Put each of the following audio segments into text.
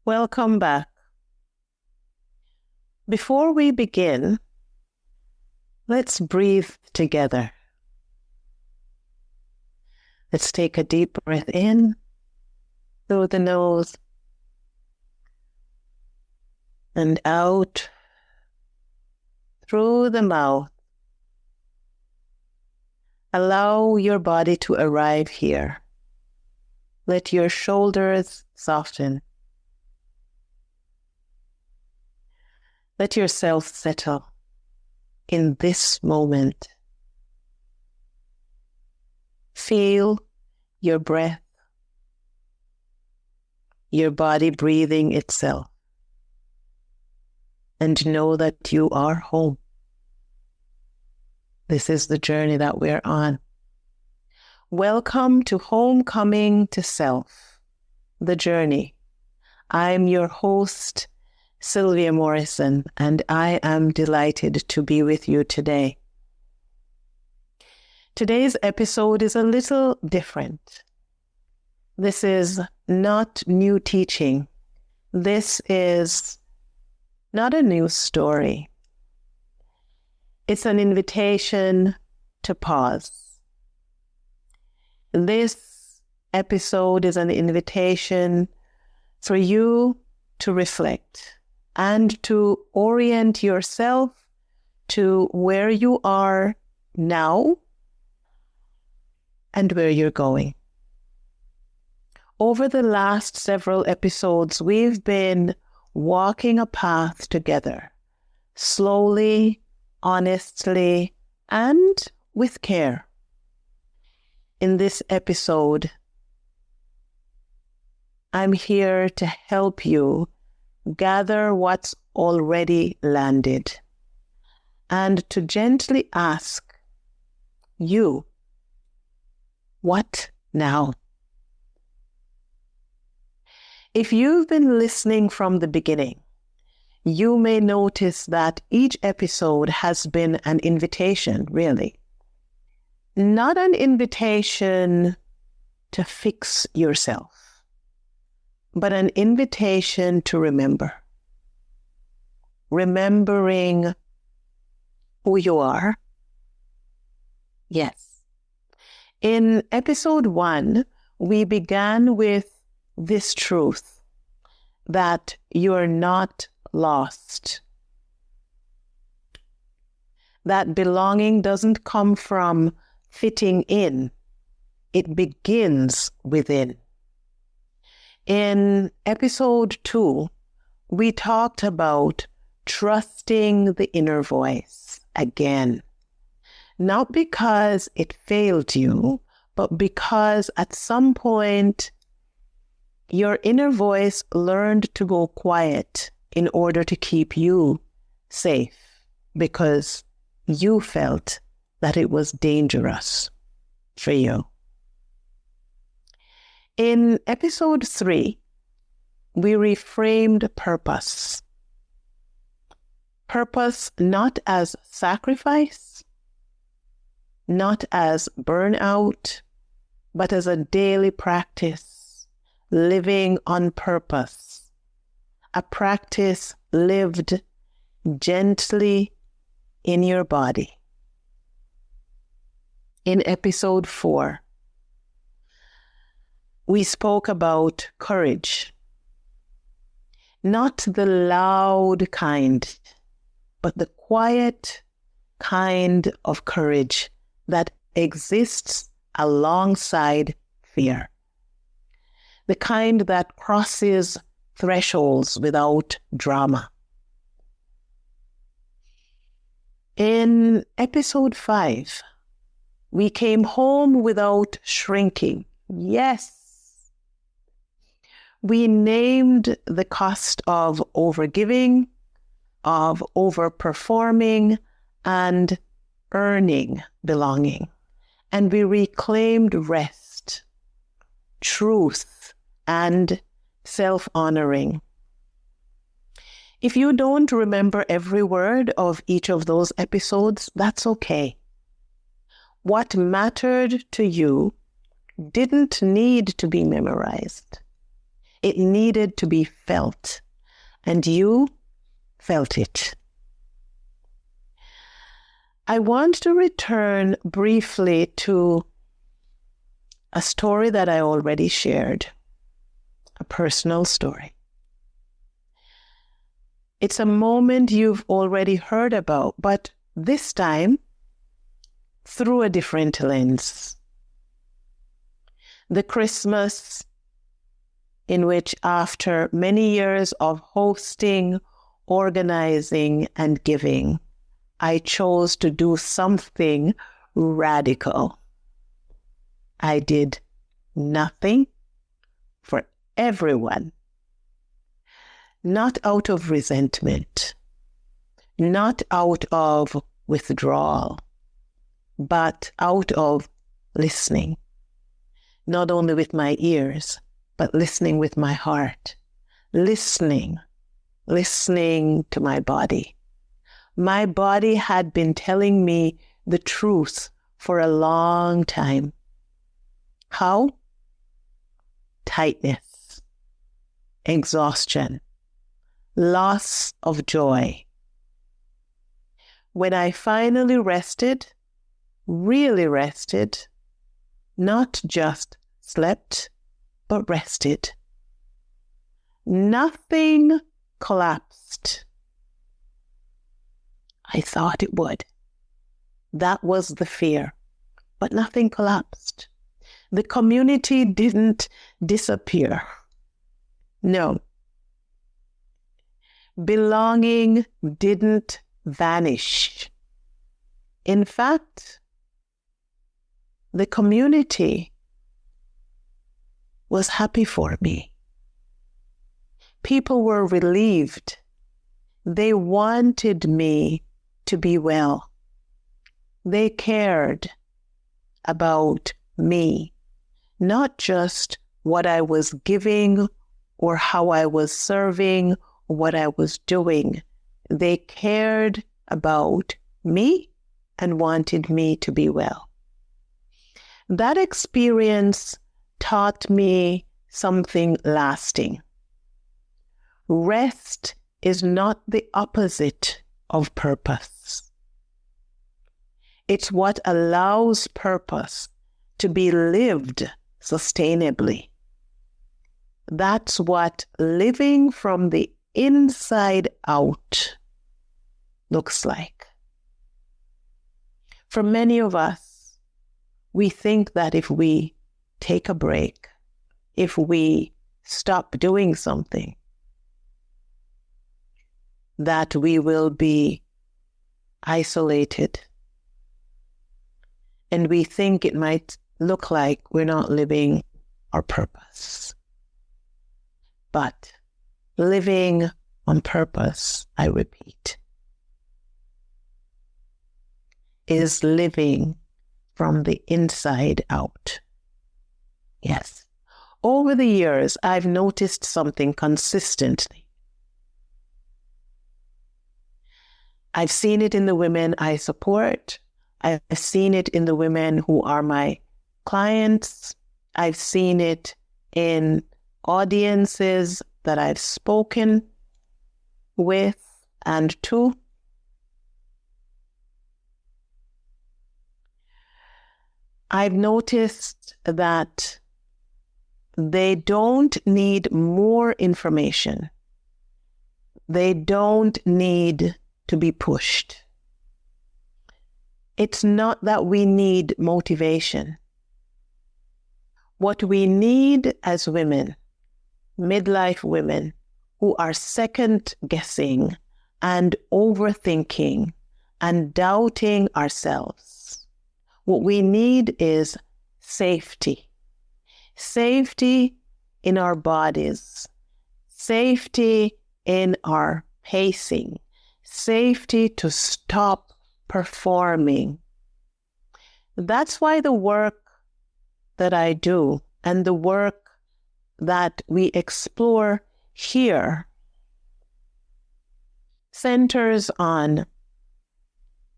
Welcome back. Before we begin, let's breathe together. Let's take a deep breath in through the nose and out through the mouth. Allow your body to arrive here. Let your shoulders soften. Let yourself settle in this moment. Feel your breath, your body breathing itself, and know that you are home. This is the journey that we're on. Welcome to Homecoming to Self, the journey. I'm your host, Sylvia Morrison, and I am delighted to be with you today. Today's episode is a little different. This is not new teaching. This is not a new story. It's an invitation to pause. This episode is an invitation for you to reflect and to orient yourself to where you are now and where you're going. Over the last several episodes, we've been walking a path together, slowly, honestly, and with care. In this episode, I'm here to help you gather what's already landed and to gently ask you, what now? If you've been listening from the beginning, you may notice that each episode has been an invitation, really. Not an invitation to fix yourself, but an invitation to remember. Remembering who you are. Yes. In episode 1, we began with this truth, that you're not lost. That belonging doesn't come from fitting in. It begins within. In episode 2, we talked about trusting the inner voice again. Not because it failed you, but because at some point your inner voice learned to go quiet in order to keep you safe, because you felt that it was dangerous for you. In episode 3, we reframed purpose. Purpose not as sacrifice, not as burnout, but as a daily practice, living on purpose. A practice lived gently in your body. In episode 4, we spoke about courage. Not the loud kind, but the quiet kind of courage that exists alongside fear. The kind that crosses thresholds without drama. In episode 5, we came home without shrinking. Yes. We named the cost of overgiving, of overperforming, and earning belonging. And we reclaimed rest, truth, and self-honoring. If you don't remember every word of each of those episodes, that's okay. What mattered to you didn't need to be memorized. It needed to be felt. And you felt it. I want to return briefly to a story that I already shared, a personal story. It's a moment you've already heard about, but this time through a different lens. The Christmas in which, after many years of hosting, organizing, and giving, I chose to do something radical. I did nothing for everyone. Not out of resentment, not out of withdrawal, but out of listening. Not only with my ears, but listening with my heart. Listening to my body. My body had been telling me the truth for a long time. How? Tightness, exhaustion, loss of joy. When I finally rested, really rested, not just slept, but rested, nothing collapsed. I thought it would. That was the fear, but nothing collapsed. The community didn't disappear. No. Belonging didn't vanish. In fact, the community was happy for me. People were relieved. They wanted me to be well. They cared about me, not just what I was giving or how I was serving or what I was doing. They cared about me and wanted me to be well. That experience taught me something lasting. Rest is not the opposite of purpose. It's what allows purpose to be lived sustainably. That's what living from the inside out looks like. For many of us, we think that if we take a break, if we stop doing something, that we will be isolated. And we think it might look like we're not living our purpose. But living on purpose, I repeat, is living from the inside out. Yes. Over the years, I've noticed something consistently. I've seen it in the women I support. I've seen it in the women who are my clients. I've seen it in audiences that I've spoken with and to. I've noticed that they don't need more information. They don't need to be pushed. It's not that we need motivation. What we need as women, midlife women, who are second guessing and overthinking and doubting ourselves, what we need is safety. Safety in our bodies, safety in our pacing, safety to stop performing. That's why the work that I do and the work that we explore here centers on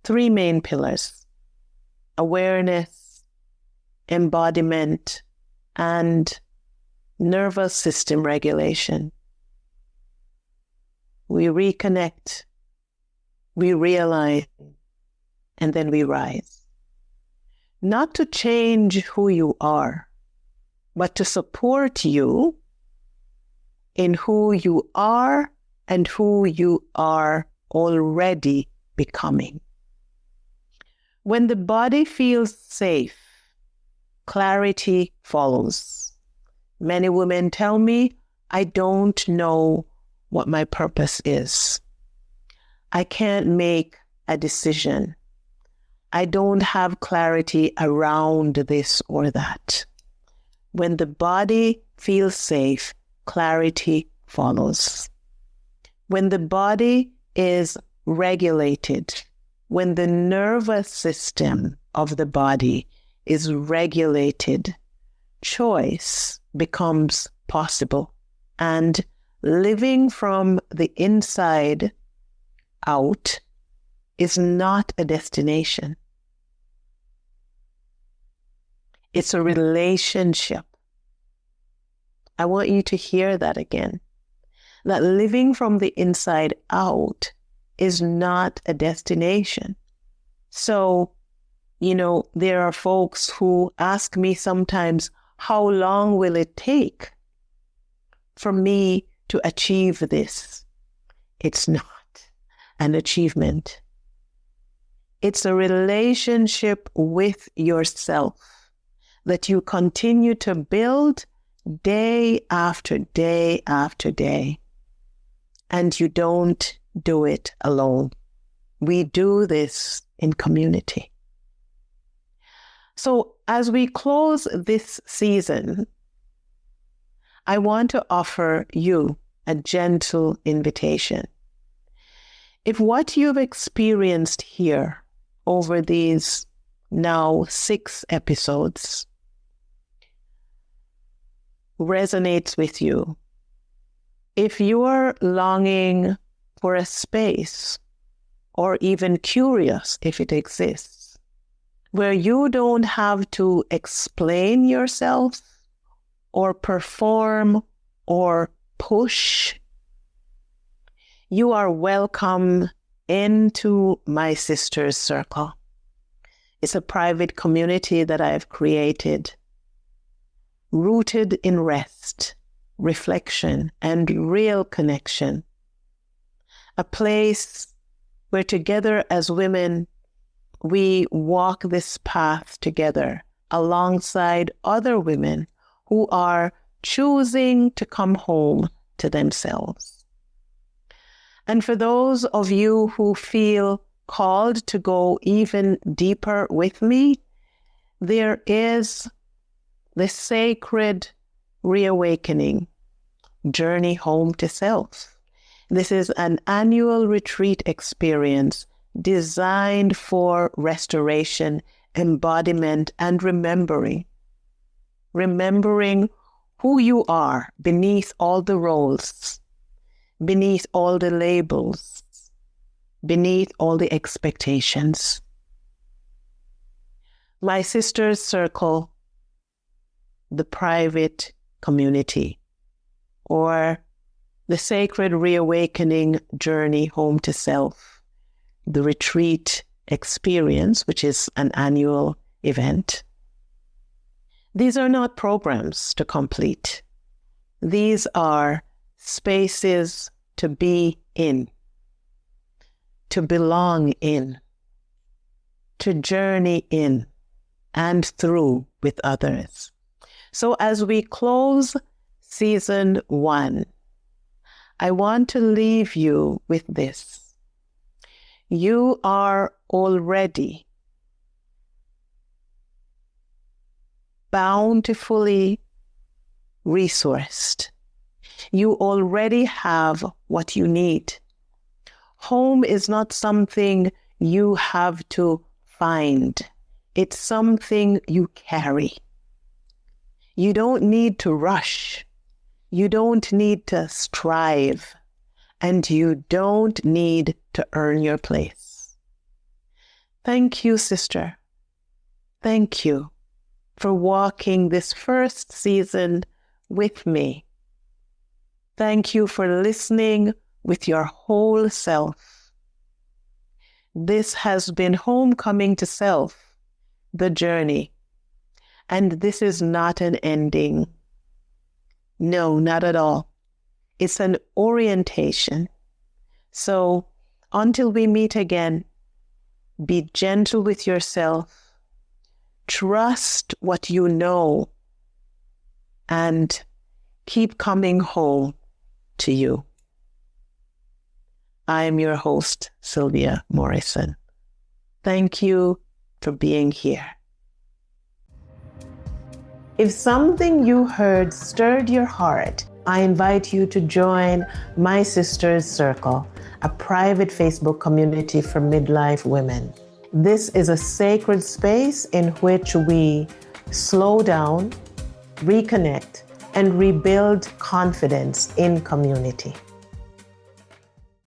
three main pillars: awareness, embodiment, and nervous system regulation. We reconnect, we realign, and then we rise. Not to change who you are, but to support you in who you are and who you are already becoming. When the body feels safe, clarity follows. Many women tell me, I don't know what my purpose is. I can't make a decision. I don't have clarity around this or that. When the body feels safe, clarity follows. When the body is regulated, when the nervous system of the body is regulated, choice becomes possible. And living from the inside out is not a destination. It's a relationship. I want you to hear that again. That living from the inside out is not a destination. So, there are folks who ask me sometimes, how long will it take for me to achieve this? It's not an achievement. It's a relationship with yourself that you continue to build day after day after day. And you don't do it alone. We do this in community. So as we close this season, I want to offer you a gentle invitation. If what you've experienced here over these now 6 episodes resonates with you, if you are longing for a space, or even curious if it exists, where you don't have to explain yourself or perform or push, you are welcome into my Sisters Circle. It's a private community that I've created, rooted in rest, reflection, and real connection. A place where together as women, we walk this path together alongside other women who are choosing to come home to themselves. And for those of you who feel called to go even deeper with me, there is the sacred reawakening journey home to self. This is an annual retreat experience designed for restoration, embodiment, and remembering. Remembering who you are beneath all the roles, beneath all the labels, beneath all the expectations. My Sisters Circle, the private community, or the sacred reawakening journey home to self, the retreat experience, which is an annual event. These are not programs to complete. These are spaces to be in, to belong in, to journey in and through with others. So as we close season 1, I want to leave you with this. You are already bountifully resourced. You already have what you need. Home is not something you have to find. It's something you carry. You don't need to rush. You don't need to strive. And you don't need to earn your place. Thank you, sister. Thank you for walking this first season with me. Thank you for listening with your whole self. This has been Homecoming to Self, the journey. And this is not an ending. No, not at all. It's an orientation. So until we meet again, be gentle with yourself, trust what you know, and keep coming home to you. I am your host, Sylvia Morrison. Thank you for being here. If something you heard stirred your heart, I invite you to join My Sister's Circle, a private Facebook community for midlife women. This is a sacred space in which we slow down, reconnect, and rebuild confidence in community.